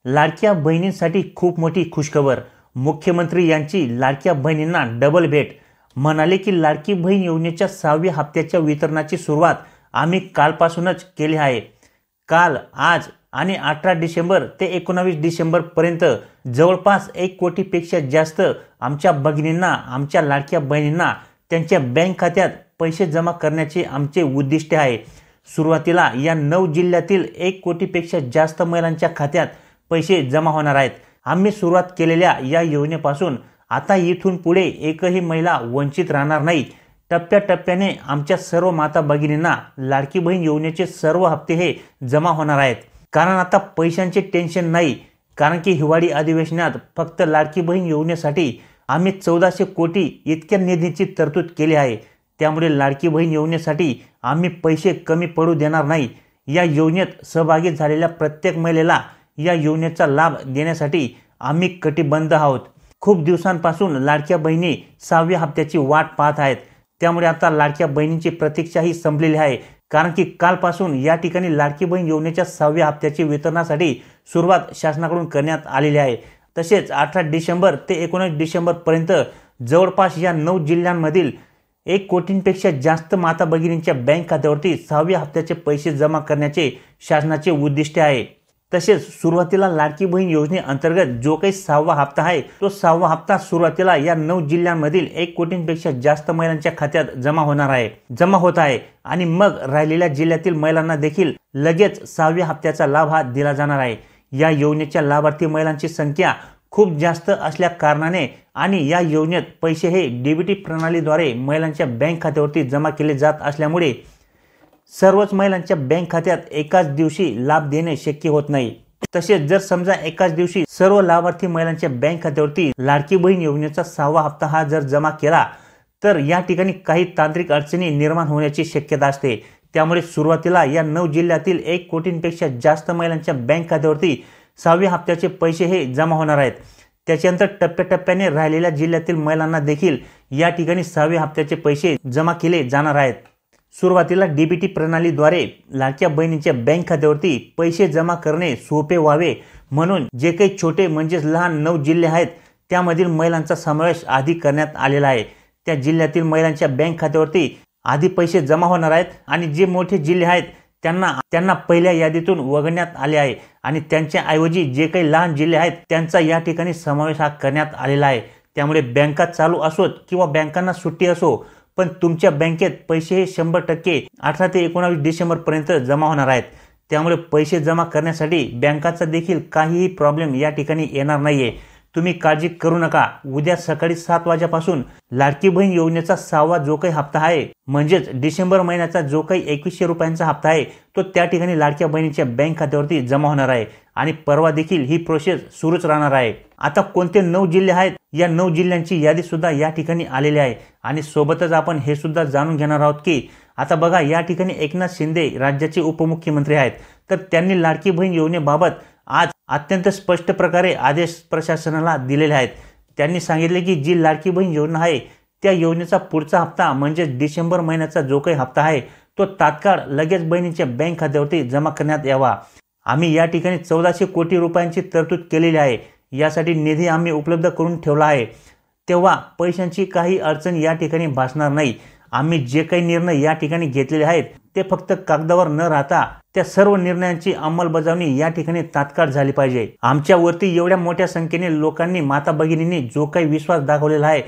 लाडक्या बहिणींसाठी खूप मोठी खुशखबर। मुख्यमंत्री यांची लाडक्या बहिणींना डबल भेट। म्हणाले की लाडकी बहीण योजनेच्या 6व्या हप्त्याच्या वितरणाची सुरुवात आम्ही कालपासूनच केली आहे। काल, आज आणि 18 डिसेंबर ते 19 डिसेंबर पर्यंत जवळपास 1 कोटीपेक्षा जास्त आमच्या भगिनींना, आमच्या लाडक्या बहिणींना त्यांच्या बँक खात्यात पैसे जमा करण्याचे आमचे उद्दिष्ट आहे। सुरुवातीला या 9 जिल्ह्यातील 1 कोटीपेक्षा जास्त महिलांच्या खात्यात पैसे जमा होणार आहेत। आम्ही सुरुवात केलेल्या या योजनेपासून आता इथून पुढे एकही महिला वंचित राहणार नाही। टप्प्याटप्प्याने आमच्या सर्व माता भगिनींना लाडकी बहीण योजनेचे सर्व हप्ते हे जमा होणार आहेत। कारण आता पैशांचे टेन्शन नाही, कारण की हिवाळी अधिवेशनात फक्त लाडकी बहीण योजनेसाठी आम्ही 1400 कोटी इतक्या निधीची तरतूद केली आहे। त्यामुळे लाडकी बहीण योजनेसाठी आम्ही पैसे कमी पडू देणार नाही। या योजनेत सहभागी झालेल्या प्रत्येक महिलेला या योजनेचा लाभ देण्यासाठी आम्ही कटिबद्ध आहोत। खूप दिवसांपासून लाडक्या बहिणी 6व्या हप्त्याची वाट पाहत आहेत। त्यामुळे आता लाडक्या बहिणींची प्रतीक्षाही संपलेली आहे, कारण की कालपासून या ठिकाणी लाडकी बहीण योजनेच्या 6व्या हप्त्याची वितरणासाठी सुरुवात शासनाकडून करण्यात आलेली आहे। तसेच 18 डिसेंबर ते 19 डिसेंबर पर्यंत जवळपास या 9 जिल्ह्यांमधील 1 कोटींपेक्षा जास्त माता भगिनींच्या बँक खात्यावरती 6व्या हप्त्याचे पैसे जमा करण्याचे शासनाचे उद्दिष्ट आहे। तसेच सुरुवातीला लाडकी बहीण योजनेअंतर्गत जो काही 6वा हप्ता आहे, तो 6वा हप्ता सुरुवातीला या 9 जिल्ह्यांमधील 1 कोटींपेक्षा जास्त महिलांच्या खात्यात जमा होत आहे आणि मग राहिलेल्या जिल्ह्यातील महिलांना देखील लगेच 6व्या हप्त्याचा लाभ हा दिला जाणार आहे। या योजनेच्या लाभार्थी महिलांची संख्या खूप जास्त असल्या कारणाने आणि या योजनेत पैसे हे डीबीटी प्रणालीद्वारे महिलांच्या बँक खात्यावरती जमा केले जात असल्यामुळे सर्वच महिलांच्या बँक खात्यात एकाच दिवशी लाभ देणे शक्य होत नाही। तसेच जर समजा एकाच दिवशी सर्व लाभार्थी महिलांच्या बँक खात्यावरती लाडकी बहीण योजनेचा 6वा हप्ता हा जर जमा केला तर या ठिकाणी काही तांत्रिक अडचणी निर्माण होण्याची शक्यता असते। त्यामुळे सुरुवातीला या 9 जिल्ह्यातील 1 कोटींपेक्षा जास्त महिलांच्या बँक खात्यावरती 6व्या हप्त्याचे पैसे हे जमा होणार आहेत। त्याच्यानंतर टप्प्याटप्प्याने राहिलेल्या जिल्ह्यातील महिलांना देखील या ठिकाणी 6व्या हप्त्याचे पैसे जमा केले जाणार आहेत। सुरुवातीला डीबीटी प्रणालीद्वारे लाडक्या बहिणींच्या बँक खात्यावरती पैसे जमा करणे सोपे व्हावे म्हणून जे काही छोटे म्हणजेच लहान 9 जिल्हे आहेत त्यामधील महिलांचा समावेश आधी करण्यात आलेला आहे। त्या जिल्ह्यातील महिलांच्या बँक खात्यावरती आधी पैसे जमा होणार आहेत आणि जे मोठे जिल्हे आहेत त्यांना पहिल्या यादीतून वगळण्यात आले आहे आणि त्यांच्या ऐवजी जे काही लहान जिल्हे आहेत त्यांचा या ठिकाणी समावेश हा करण्यात आलेला आहे। त्यामुळे बँका चालू असोत किंवा बँकांना सुट्टी असो, पण तुमच्या बँकेत पैसे हे 100% 18 ते 19 डिसेंबर पर्यंत जमा होणार आहेत। त्यामुळे पैसे जमा करण्यासाठी बँकाचा देखील काहीही प्रॉब्लेम या ठिकाणी येणार नाहीये। तुम्ही काळजी करू नका। उद्या सकाळी 7 वाजेपासून लाडकी बहीण योजनेचा 6वा जो काही हप्ता आहे, म्हणजेच डिसेंबर महिन्याचा जो काही 2100 रुपयांचा हप्ता आहे, तो त्या ठिकाणी लाडक्या बहिणीच्या बँक खात्यावरती जमा होणार आहे आणि परवा देखील ही प्रोसेस सुरूच राहणार आहे। आता कोणते 9 जिल्हे आहेत, या 9 जिल्ह्यांची यादी सुद्धा या ठिकाणी आलेली आहे आणि सोबतच आपण हे सुद्धा जाणून घेणार आहोत की आता बघा या ठिकाणी एकनाथ शिंदे राज्याचे उपमुख्यमंत्री आहेत, तर त्यांनी लाडकी बहीण योजनेबाबत आज अत्यंत स्पष्ट प्रकारे आदेश प्रशासनाला दिलेले आहेत। त्यांनी सांगितले की जी लाडकी बहीण योजना आहे त्या योजनेचा पुढचा हप्ता म्हणजे डिसेंबर महिन्याचा जो काही हप्ता आहे तो तात्काळ लगेच बहिणीच्या बँक खात्यावरती जमा करण्यात यावा। आम्ही या ठिकाणी 1400 कोटी रुपयांची तरतूद केलेली आहे। यासाठी निधी आम्ही उपलब्ध करून ठेवला आहे, तेव्हा पैशांची काही अडचण या ठिकाणी भासणार नाही। आम्ही जे काही निर्णय या ठिकाणी घेतलेले आहेत ते फक्त कागदावर न राहता त्या सर्व निर्णयांची अंमलबजावणी या ठिकाणी तात्काळ झाली पाहिजे। आमच्यावरती एवढ्या मोठ्या संख्येने लोकांनी, माता भगिनींनी जो काही विश्वास दाखवलेला आहे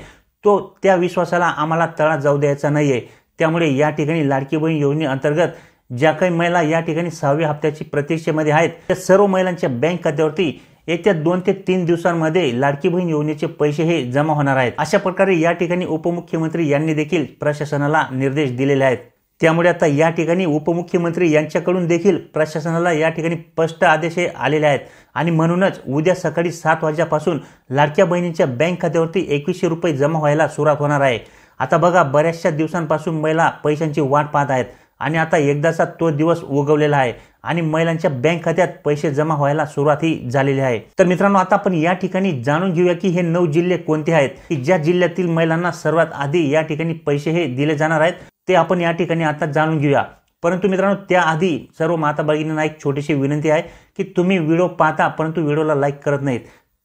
तो त्या विश्वासाला आम्हाला तडा जाऊ द्यायचा नाहीये। त्यामुळे या ठिकाणी लाडकी बहीण योजनेअंतर्गत ज्या काही महिला या ठिकाणी 6व्या हप्त्याची प्रतीक्षेमध्ये आहेत त्या सर्व महिलांच्या बँक खात्यावरती येत्या 2 ते 3 दिवसांमध्ये लाडकी बहीण योजनेचे पैसे हे जमा होणार आहेत। अशा प्रकारे या ठिकाणी उपमुख्यमंत्री यांनी देखील प्रशासनाला निर्देश दिलेले आहेत। त्यामुळे आता या ठिकाणी उपमुख्यमंत्री यांच्याकडून देखील प्रशासनाला या ठिकाणी स्पष्ट आदेश आलेले आहेत आणि म्हणूनच उद्या सकाळी 7 वाजेपासून लाडक्या बहिणींच्या बँक खात्यावरती 2100 रुपये जमा व्हायला सुरुवात होणार आहे। आता बघा बऱ्याचशा दिवसांपासून महिला पैशांची वाट पाहत आहेत आणि आता एकदाचा तो दिवस उगवलेला आहे आणि महिलांच्या बँक खात्यात पैसे जमा व्हायला सुरुवात ही झालेली आहे। तर मित्रांनो, आता आपण या ठिकाणी जाणून घेऊया की हे 9 जिल्हे कोणते आहेत की ज्या जिल्ह्यातील महिलांना सर्वात आधी या ठिकाणी पैसे हे दिले जाणार आहेत, ते आपण या ठिकाणी आता जाणून घेऊया। परंतु मित्रांनो त्याआधी सर्व माता भगिनींना एक छोटीशी विनंती आहे की तुम्ही व्हिडिओ पाहता परंतु व्हिडिओला लाईक करत नाहीत,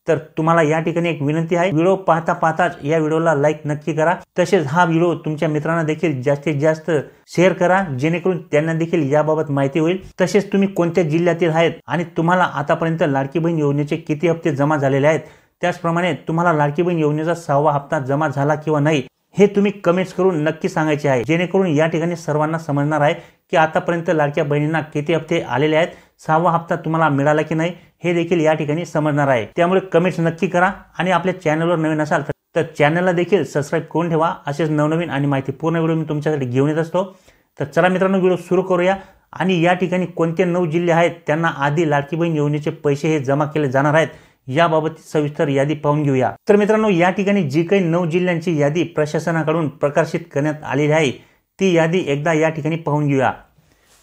तर तुम्हाला या ठिकाणी एक विनंती आहे, व्हिडिओ पाहताच या व्हिडिओला लाईक नक्की करा। तसेच हा व्हिडिओ तुमच्या मित्रांना देखील जास्तीत जास्त शेअर करा, जेणेकरून त्यांना देखील याबाबत माहिती होईल। तसेच तुम्ही कोणत्या जिल्ह्यातील आहेत आणि तुम्हाला आतापर्यंत लाडकी बहीण योजनेचे किती हप्ते जमा झालेले आहेत, त्याचप्रमाणे तुम्हाला लाडकी बहीण योजनेचा 6वा हप्ता जमा झाला किंवा नाही हे तुम्ही कमेंट्स करून नक्की सांगायचे आहे, जेणेकरून या ठिकाणी सर्वांना समजणार आहे की आतापर्यंत लाडक्या बहिणींना किती हप्ते आलेले आहेत, 6वा हप्ता तुम्हाला मिळाला की नाही हे देखील या ठिकाणी समजणार आहे। त्यामुळे कमेंट्स नक्की करा आणि आपल्या चॅनलवर नवीन असाल तर चॅनलला देखील सबस्क्राईब करून ठेवा। असेच नवनवीन आणि माहितीपूर्ण व्हिडिओ मी तुमच्यासाठी घेऊन येत असतो। तर चला मित्रांनो व्हिडिओ सुरू करूया आणि या ठिकाणी कोणते 9 जिल्हे आहेत त्यांना आधी लाडकी बहीण योजनेचे पैसे हे जमा केले जाणार आहेत याबाबत सविस्तर यादी पाहून घेऊया। तर मित्रांनो या ठिकाणी जी काही 9 जिल्ह्यांची यादी प्रशासनाकडून प्रकाशित करण्यात आलेली आहे ती यादी एकदा या ठिकाणी पाहून घेऊया।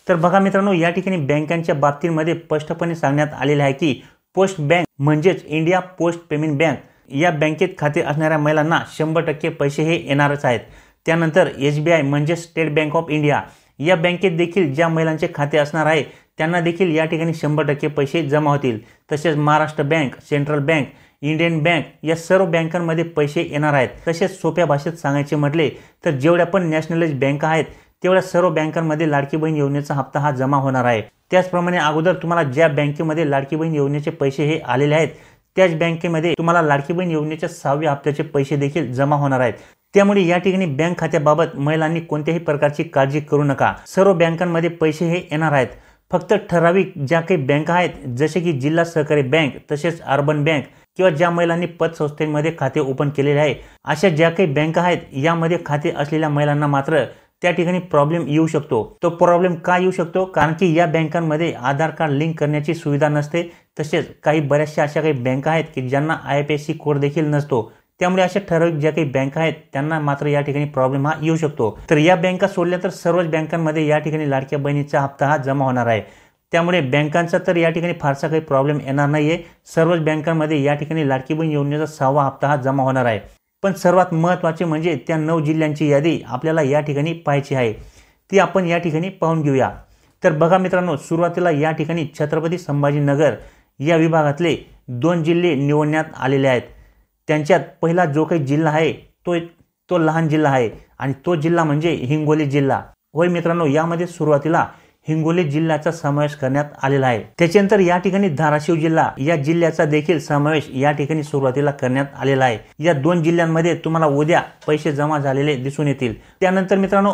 तर बघा मित्रांनो या ठिकाणी बँकांच्या बाबतीमध्ये स्पष्टपणे सांगण्यात आलेले आहे की पोस्ट बँक म्हणजेच इंडिया पोस्ट पेमेंट बँक या बँकेत खाते असणाऱ्या महिलांना 100% पैसे हे येणारच आहेत। त्यानंतर SBI म्हणजे स्टेट बँक ऑफ इंडिया या बँकेत देखील ज्या महिलांचे खाते असणार आहे त्यांना देखील या ठिकाणी 100% पैसे जमा होतील। तसेच Maharashtra bank, central bank, Indian bank या सर्व बँकांमध्ये पैसे येणार आहेत। तसेच सोप्या भाषेत सांगायचे म्हटले तर जेवढ्या पण नॅशनलाइज बँका आहेत तेवढ्या सर्व बँकांमध्ये लाडकी बहीण योजनेचा हप्ता हा जमा होणार आहे। त्याचप्रमाणे अगोदर तुम्हाला ज्या बँकेमध्ये लाडकी बहीण योजनेचे पैसे हे आलेले आहेत त्याच बँकेमध्ये तुम्हाला लाडकी बहीण योजनेच्या 6व्या हप्त्याचे पैसे देखील जमा होणार आहेत। त्यामुळे या ठिकाणी बँक खात्याबाबत महिलांनी कोणत्याही प्रकारची काळजी करू नका, सर्व बँकांमध्ये पैसे हे येणार आहेत। फक्त ठराविक ज्या काही बँका आहेत जसे की जिल्हा सहकारी बँक, तसेच अर्बन बँक किंवा ज्या महिलांनी पतसंस्थेमध्ये खाते ओपन केलेले आहे अशा ज्या काही बँका आहेत यामध्ये खाते असलेल्या महिलांना मात्र त्या ठिकाणी प्रॉब्लेम येऊ शकतो। तो प्रॉब्लेम का येऊ शकतो, कारण की या बँकांमध्ये आधार कार्ड लिंक करण्याची सुविधा नसते। तसेच बऱ्याचशा अशा काही बँका आहेत की ज्यांना IFSC कोड देखील नसतो, त्यामुळे अशा ठराविक ज्या काही बँका आहेत त्यांना मात्र या ठिकाणी प्रॉब्लेम हा येऊ शकतो। तर या बँका सोडल्या तर सर्वच बँकांमध्ये या ठिकाणी लाडक्या बहिणीचा हप्ता हा जमा होणार आहे। त्यामुळे बँकांचा तर या ठिकाणी फारसा काही प्रॉब्लेम येणार नाहीये, सर्वच बँकांमध्ये या ठिकाणी लाडकी बहीण योजनेचा 6वा हप्ता हा जमा होणार आहे। पण सर्वात महत्त्वाचे म्हणजे त्या 9 जिल्ह्यांची यादी आपल्याला या ठिकाणी पाहायची आहे, ती आपण या ठिकाणी पाहून घेऊया। तर बघा मित्रांनो सुरुवातीला या ठिकाणी छत्रपती संभाजीनगर या विभागातले 2 जिल्हे निवडण्यात आलेले आहेत। त्यांच्यात पहिला जो काही जिल्हा आहे तो लहान जिल्हा आहे आणि तो जिल्हा म्हणजे हिंगोली जिल्हा। होय मित्रांनो यामध्ये सुरुवातीला हिंगोली जिल्ह्याचा समावेश करण्यात आलेला आहे। त्याच्यानंतर या ठिकाणी धाराशिव जिल्हा या जिल्ह्याचा देखील समावेश या ठिकाणी सुरुवातीला करण्यात आलेला आहे। या 2 जिल्ह्यांमध्ये तुम्हाला उद्या पैसे जमा झालेले दिसून येतील। त्यानंतर मित्रांनो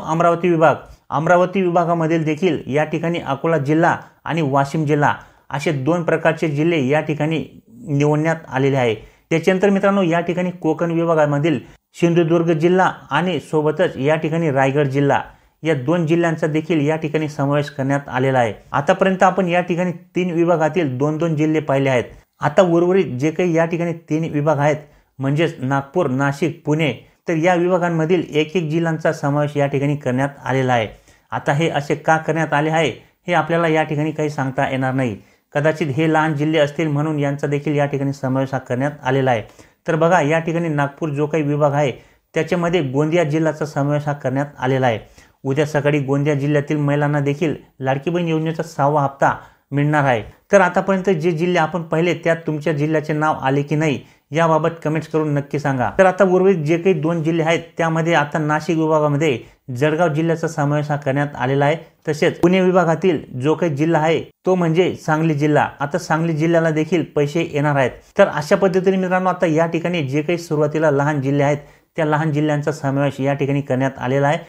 अमरावती विभागामधील देखील या ठिकाणी अकोला जिल्हा आणि वाशिम जिल्हा असे 2 प्रकारचे जिल्हे या ठिकाणी निवडण्यात आलेले आहे। त्याच्यानंतर मित्रांनो या ठिकाणी कोकण विभागामधील सिंधुदुर्ग जिल्हा आणि सोबतच या ठिकाणी रायगड जिल्हा या 2 जिल्ह्यांचा देखील या ठिकाणी समावेश करण्यात आलेला आहे। आतापर्यंत आपण या ठिकाणी 3 विभागातील 2-2 जिल्हे पाहिले आहेत। आता उर्वरित जे काही या ठिकाणी 3 विभाग आहेत म्हणजेच नागपूर, नाशिक, पुणे, तर या विभागांमधील एक जिल्ह्यांचा समावेश या ठिकाणी करण्यात आलेला आहे। आता हे असे का करण्यात आले आहे हे आपल्याला या ठिकाणी काही सांगता येणार नाही, कदाचित हे लहान जिल्हे असतील म्हणून यांचा देखील या ठिकाणी समावेश करण्यात आलेला आहे। तर बघा या ठिकाणी नागपूर जो काही विभाग आहे त्याच्यामध्ये गोंदिया जिल्ह्याचा समावेश करण्यात आलेला आहे। उद्या सकाळी गोंदिया जिल्ह्यातील महिलांना देखील लाडकी बहीण योजनेचा 6वा हप्ता मिळणार आहे। तर आतापर्यंत जे जिल्हे आपण पाहिले त्यात तुमच्या जिल्ह्याचे नाव आले की नाही याबाबत कमेंट्स करून नक्की सांगा। तर आता उर्वरित जे काही 2 जिल्हे आहेत त्यामध्ये आता नाशिक विभागामध्ये जळगाव जिल्ह्याचा समावेश करण्यात आलेला आहे। तसेच पुणे विभागातील जो काही जिल्हा आहे तो म्हणजे सांगली जिल्हा, आता सांगली जिल्ह्याला देखील पैसे येणार आहेत। तर अशा पद्धतीने मित्रांनो आता या ठिकाणी जे काही सुरुवातीला लहान जिल्हे आहेत त्या लहान जिल्ह्यांचा समावेश या ठिकाणी करण्यात आलेला आहे।